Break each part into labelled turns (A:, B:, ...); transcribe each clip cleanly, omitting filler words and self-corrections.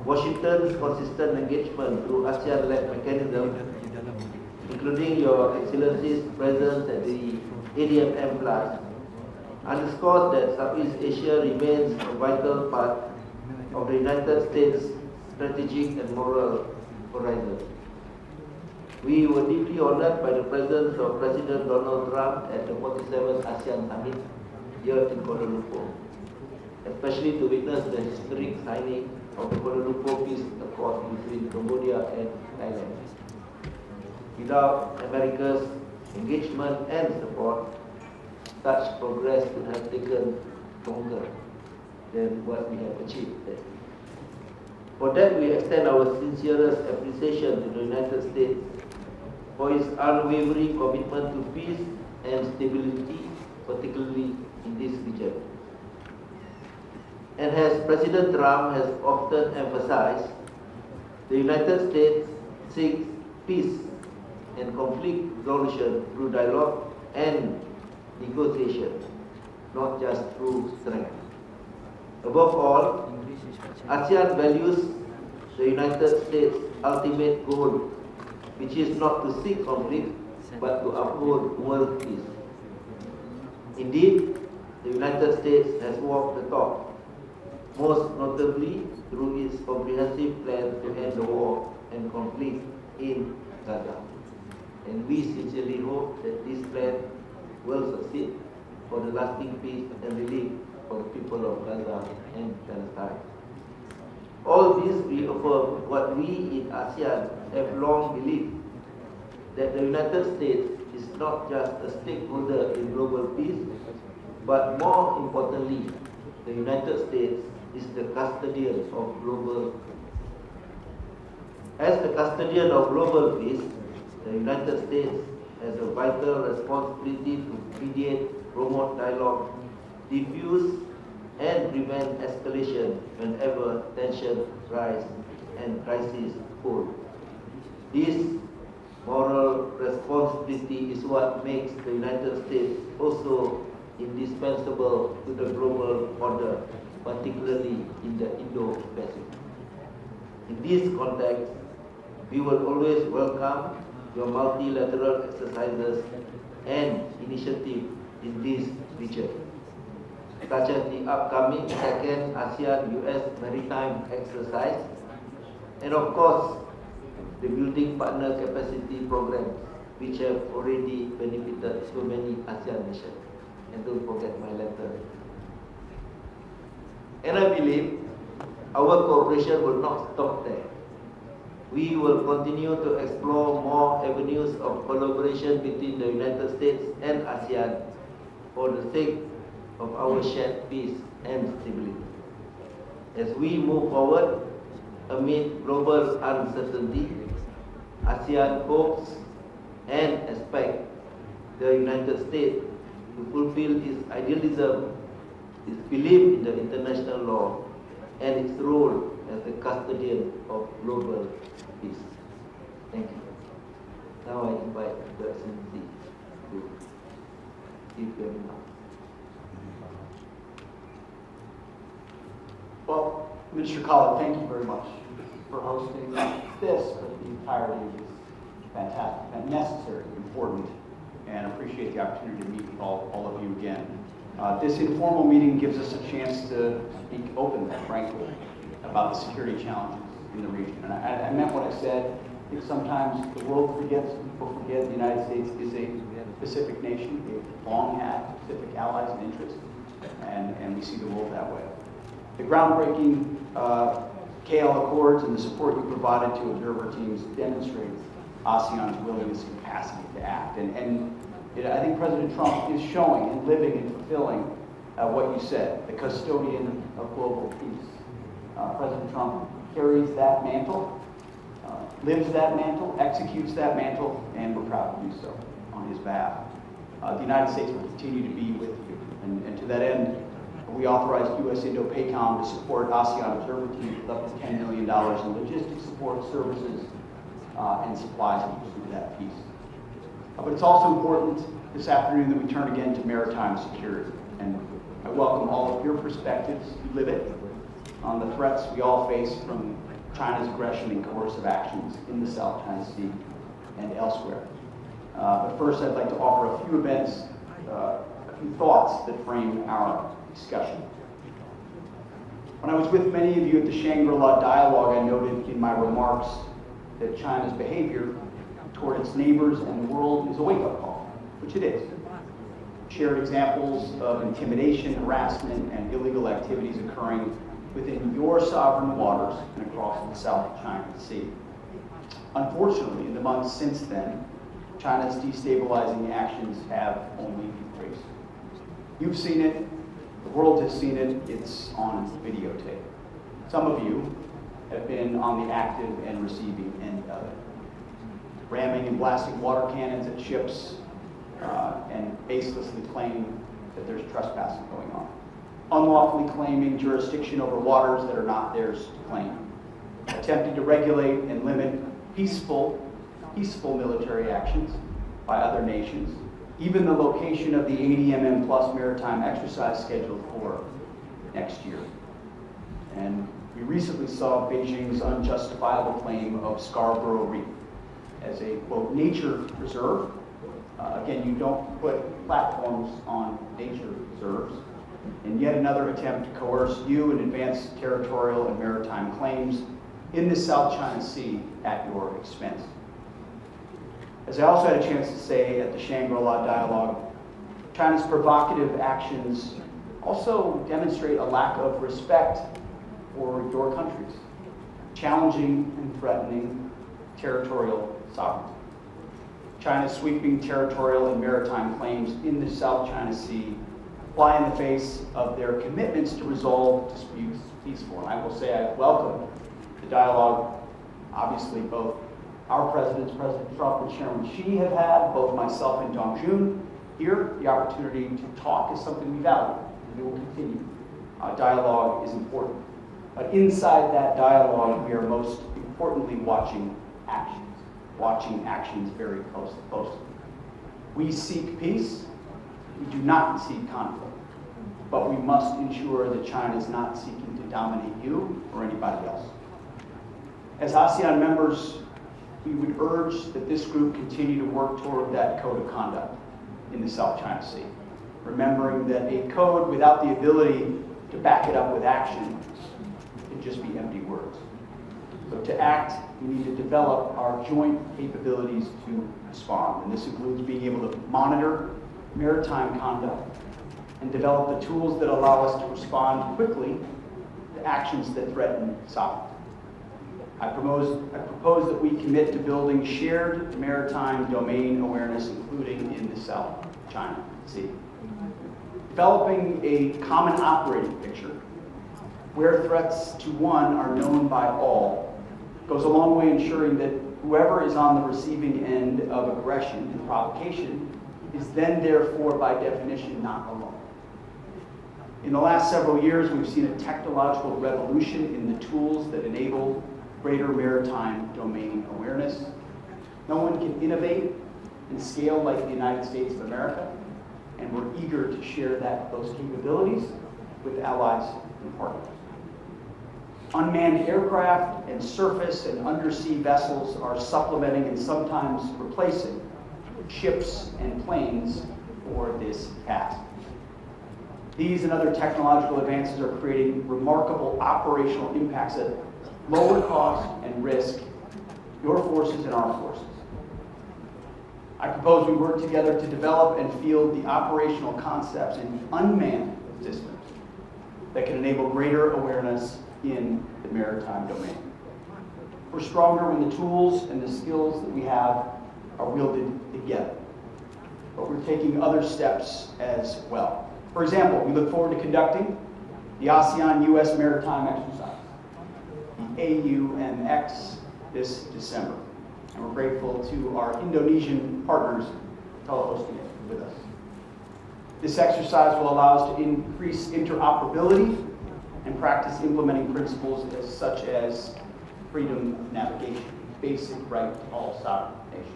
A: Washington's consistent engagement through ASEAN-led mechanism, including Your Excellency's presence at the ADMM Plus, underscores that Southeast Asia remains a vital part of the United States' strategic and moral horizon. We were deeply honored by the presence of President Donald Trump at the 47th ASEAN Summit here in Kuala Lumpur, especially to witness the historic signing of the Kuala Lumpur Peace Accord between Cambodia and Thailand. Without America's engagement and support, such progress could have taken longer than what we have achieved there. For that, we extend our sincerest appreciation to the United States for its unwavering commitment to peace and stability, particularly in this region. And as President Trump has often emphasized, the United States seeks peace and conflict resolution through dialogue and negotiation, not just through strength. Above all, ASEAN values the United States' ultimate goal, which is not to seek conflict, but to uphold world peace. Indeed, the United States has walked the talk, most notably through its comprehensive plan to end the war and conflict in Gaza. And we sincerely hope that this plan will succeed for the lasting peace and relief for the people of Gaza and Palestine. All this reaffirms what we in ASEAN have long believed, that the United States is not just a stakeholder in global peace, but more importantly, the United States is the custodian of global peace. As the custodian of global peace, the United States has a vital responsibility to mediate, promote dialogue, diffuse and prevent escalation whenever tensions rise and crises unfold. This moral responsibility is what makes the United States also indispensable to the global order, particularly in the Indo-Pacific. In this context, we will always welcome your multilateral exercises and initiatives in this region, such as the upcoming second ASEAN-US Maritime exercise, and of course, the Building Partner Capacity Programs, which have already benefited so many ASEAN nations. And don't forget my letter. And I believe our cooperation will not stop there. We will continue to explore more avenues of collaboration between the United States and ASEAN for the sake of our shared peace and stability. As we move forward amid global uncertainty, ASEAN hopes and expects the United States to fulfill its idealism, its belief in the international law, and its role as the custodian of global peace. Thank you. Now I invite the Excellency to give your remarks.
B: Well, Minister Khalid, thank you very much for hosting this, but the entirety of this fantastic and necessary, important, and appreciate the opportunity to meet with all of you again. This informal meeting gives us a chance to speak openly, frankly, about the security challenges in the region. And I meant what I said. I think sometimes the world forgets, people forget the United States is a Pacific nation. We've long had Pacific allies and interests, and we see the world that way. The groundbreaking KL Accords and the support you provided to observer teams demonstrates ASEAN's willingness and capacity to act. And I think President Trump is showing and living and fulfilling what you said, the custodian of global peace. President Trump carries that mantle, lives that mantle, executes that mantle, and we're proud to do so on his behalf. The United States will continue to be with you. And to that end, we authorized US Indo-PACOM to support ASEAN observer teams with up to $10 million in logistics support, services, and supplies in pursuit of that peace. But it's also important this afternoon that we turn again to maritime security. And I welcome all of your perspectives, you live it, on the threats we all face from China's aggression and coercive actions in the South China Sea and elsewhere. But first, I'd like to offer a few few thoughts that frame our discussion. When I was with many of you at the Shangri-La Dialogue, I noted in my remarks that China's behavior toward its neighbors and the world is a wake-up call, which it is. Shared examples of intimidation, harassment, and illegal activities occurring within your sovereign waters and across the South China Sea. Unfortunately, in the months since then, China's destabilizing actions have only increased. You've seen it, the world has seen it, it's on videotape. Some of you have been on the active and receiving end of it. Ramming and blasting water cannons at ships and baselessly claiming that there's trespassing going on. Unlawfully claiming jurisdiction over waters that are not theirs to claim. Attempting to regulate and limit peaceful military actions by other nations. Even the location of the ADMM Plus maritime exercise scheduled for next year. And we recently saw Beijing's unjustifiable claim of Scarborough Reef as a, quote, nature reserve. Again, you don't put platforms on nature reserves. And yet another attempt to coerce you and advance territorial and maritime claims in the South China Sea at your expense. As I also had a chance to say at the Shangri-La Dialogue, China's provocative actions also demonstrate a lack of respect for your countries, challenging and threatening territorial sovereignty. China's sweeping territorial and maritime claims in the South China Sea fly in the face of their commitments to resolve disputes peacefully. And I will say I welcome the dialogue. Obviously, both our presidents, President Trump and Chairman Xi, have had, both myself and Dong Jun here. The opportunity to talk is something we value, and we will continue. Dialogue is important. But inside that dialogue, we are most importantly watching actions very closely. We seek peace. We do not seek conflict. But we must ensure that China is not seeking to dominate you or anybody else. As ASEAN members, we would urge that this group continue to work toward that code of conduct in the South China Sea, remembering that a code without the ability to back it up with action can just be empty words. So to act, we need to develop our joint capabilities to respond, and this includes being able to monitor maritime conduct and develop the tools that allow us to respond quickly to actions that threaten sovereignty. I propose that we commit to building shared maritime domain awareness, including in the South China Sea. Developing a common operating picture where threats to one are known by all goes a long way ensuring that whoever is on the receiving end of aggression and provocation is then therefore by definition not alone. In the last several years, we've seen a technological revolution in the tools that enable greater maritime domain awareness. No one can innovate and scale like the United States of America, and we're eager to share those capabilities with allies and partners. Unmanned aircraft and surface and undersea vessels are supplementing and sometimes replacing ships and planes for this task. These and other technological advances are creating remarkable operational impacts at lower cost and risk, your forces and our forces. I propose we work together to develop and field the operational concepts in unmanned systems that can enable greater awareness in the maritime domain. We're stronger when the tools and the skills that we have are wielded together, but we're taking other steps as well. For example, we look forward to conducting the ASEAN-US Maritime Exercise, the AUMX, this December. And we're grateful to our Indonesian partners co-hosting it with us. This exercise will allow us to increase interoperability and practice implementing principles such as freedom of navigation, basic right to all sovereign nations.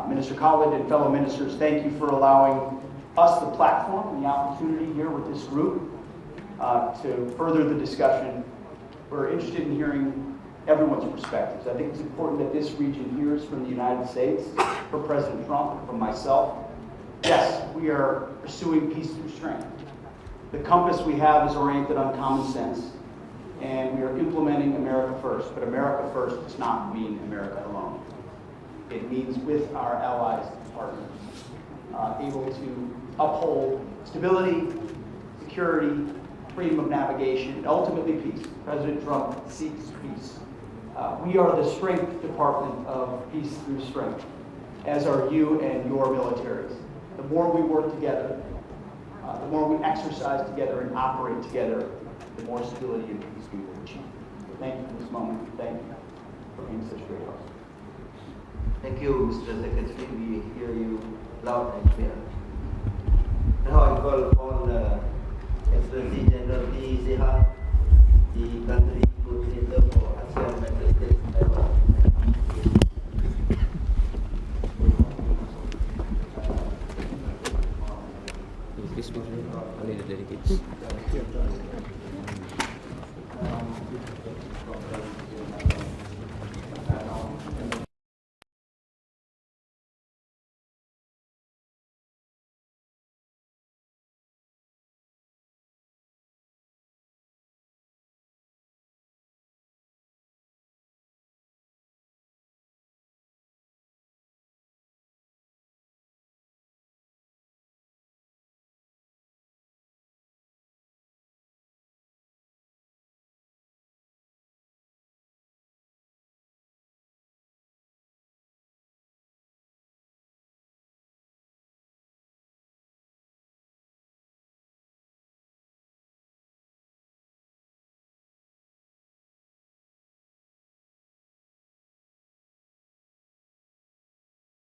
B: Minister Khalid and fellow ministers, thank you for allowing us the platform and the opportunity here with this group to further the discussion We're interested in hearing everyone's perspectives. I think it's important that this region hears from the United States, from President Trump, and from myself. Yes, we are pursuing peace through strength. The compass we have is oriented on common sense, and we are implementing America First. But America First does not mean America alone. It means with our allies and partners, able to uphold stability, security, freedom of navigation, and ultimately peace. President Trump seeks peace. We are the strength department of peace through strength, as are you and your militaries. The more we work together, the more we exercise together and operate together, the more stability and peace we will achieve. Thank you for this moment. Thank you for being such a great host.
A: Thank you, Mr. Secretary. We hear you loud and clear. Now I call upon Excellency General P. Hegseth, the country